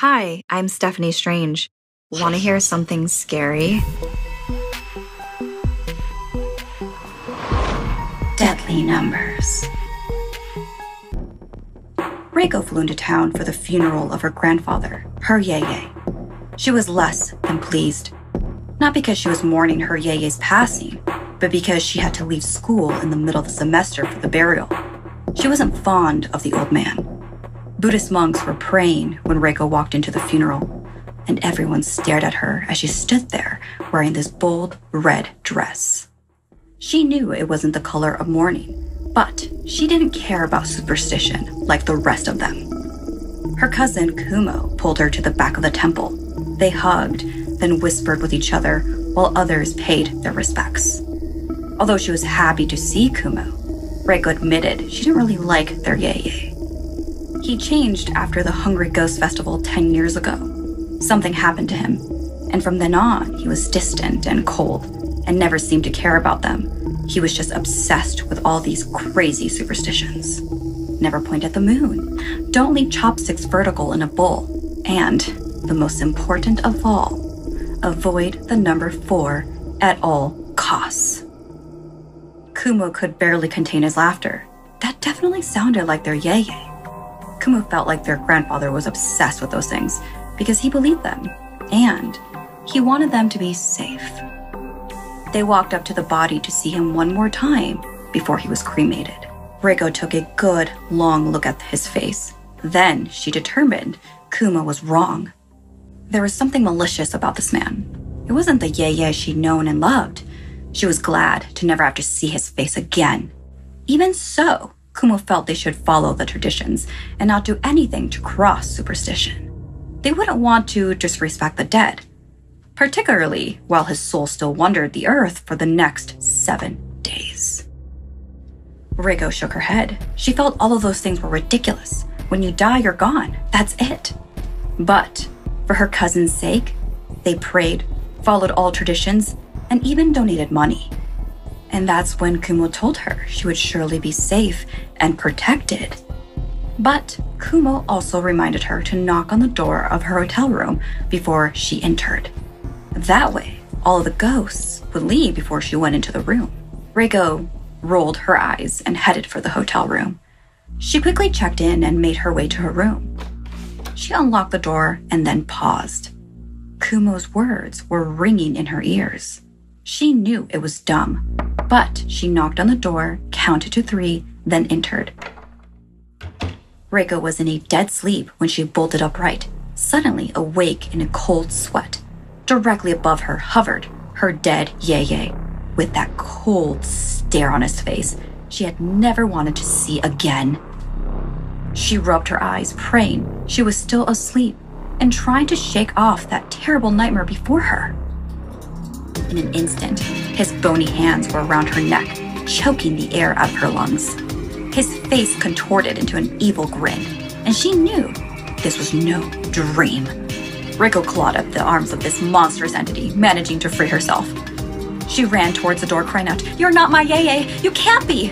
Hi, I'm Stephanie Strange. Want to hear something scary? Deadly numbers. Reiko flew into town for the funeral of her grandfather, her yeye. She was less than pleased. Not because she was mourning her yeye's passing, but because she had to leave school in the middle of the semester for the burial. She wasn't fond of the old man. Buddhist monks were praying when Reiko walked into the funeral, and everyone stared at her as she stood there wearing this bold red dress. She knew it wasn't the color of mourning, but she didn't care about superstition like the rest of them. Her cousin Kumo pulled her to the back of the temple. They hugged, then whispered with each other while others paid their respects. Although she was happy to see Kumo, Reiko admitted she didn't really like their yeye. He changed after the Hungry Ghost Festival 10 years ago. Something happened to him, and from then on, he was distant and cold and never seemed to care about them. He was just obsessed with all these crazy superstitions. Never point at the moon. Don't leave chopsticks vertical in a bowl. And, the most important of all, avoid the number 4 at all costs. Kumo could barely contain his laughter. That definitely sounded like their yeye. Kumo felt like their grandfather was obsessed with those things because he believed them, and he wanted them to be safe. They walked up to the body to see him one more time before he was cremated. Reiko took a good, long look at his face. Then she determined Kumo was wrong. There was something malicious about this man. It wasn't the yeye she'd known and loved. She was glad to never have to see his face again. Even so, Kumo felt they should follow the traditions and not do anything to cross superstition. They wouldn't want to disrespect the dead, particularly while his soul still wandered the earth for the next 7 days. Reiko shook her head. She felt all of those things were ridiculous. When you die, you're gone. That's it. But for her cousin's sake, they prayed, followed all traditions, and even donated money. And that's when Kumo told her she would surely be safe and protected. But Kumo also reminded her to knock on the door of her hotel room before she entered. That way, all of the ghosts would leave before she went into the room. Reiko rolled her eyes and headed for the hotel room. She quickly checked in and made her way to her room. She unlocked the door and then paused. Kumo's words were ringing in her ears. She knew it was dumb, but she knocked on the door, counted to 3, then entered. Reiko was in a dead sleep when she bolted upright, suddenly awake in a cold sweat. Directly above her hovered her dead yeye, with that cold stare on his face she had never wanted to see again. She rubbed her eyes, praying she was still asleep and trying to shake off that terrible nightmare before her. In an instant, his bony hands were around her neck, choking the air out of her lungs. His face contorted into an evil grin, and she knew this was no dream. Reiko clawed at the arms of this monstrous entity, managing to free herself. She ran towards the door, crying out, "You're not my yeye! You can't be!"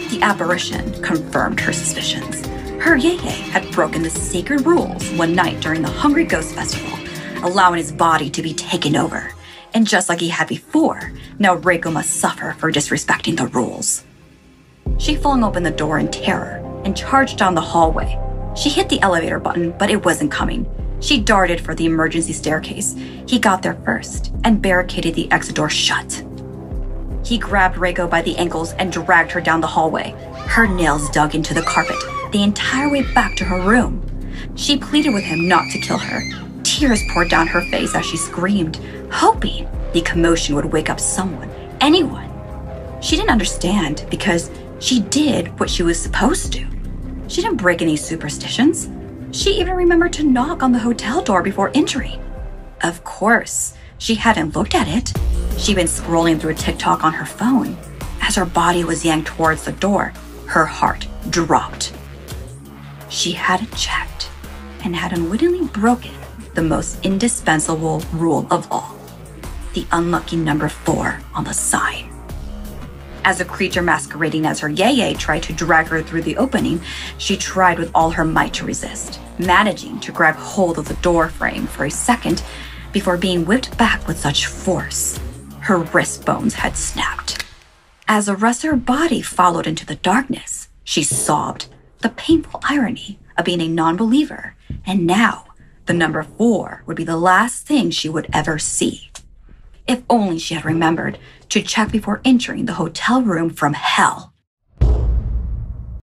The apparition confirmed her suspicions. Her yeye had broken the sacred rules one night during the Hungry Ghost Festival, allowing his body to be taken over. And just like he had before, now Reiko must suffer for disrespecting the rules. She flung open the door in terror and charged down the hallway. She hit the elevator button, but it wasn't coming. She darted for the emergency staircase. He got there first and barricaded the exit door shut. He grabbed Reiko by the ankles and dragged her down the hallway. Her nails dug into the carpet the entire way back to her room. She pleaded with him not to kill her. Tears poured down her face as she screamed, hoping the commotion would wake up someone, anyone. She didn't understand because she did what she was supposed to. She didn't break any superstitions. She even remembered to knock on the hotel door before entering. Of course, she hadn't looked at it. She'd been scrolling through TikTok on her phone. As her body was yanked towards the door, her heart dropped. She hadn't checked and had unwittingly broken the most indispensable rule of all, the unlucky number 4 on the sign. As a creature masquerading as her yay tried to drag her through the opening, she tried with all her might to resist, managing to grab hold of the door frame for a second before being whipped back with such force. Her wrist bones had snapped. As the rest of her body followed into the darkness, she sobbed, the painful irony of being a non-believer, and now the number 4 would be the last thing she would ever see. If only she had remembered to check before entering the hotel room from hell.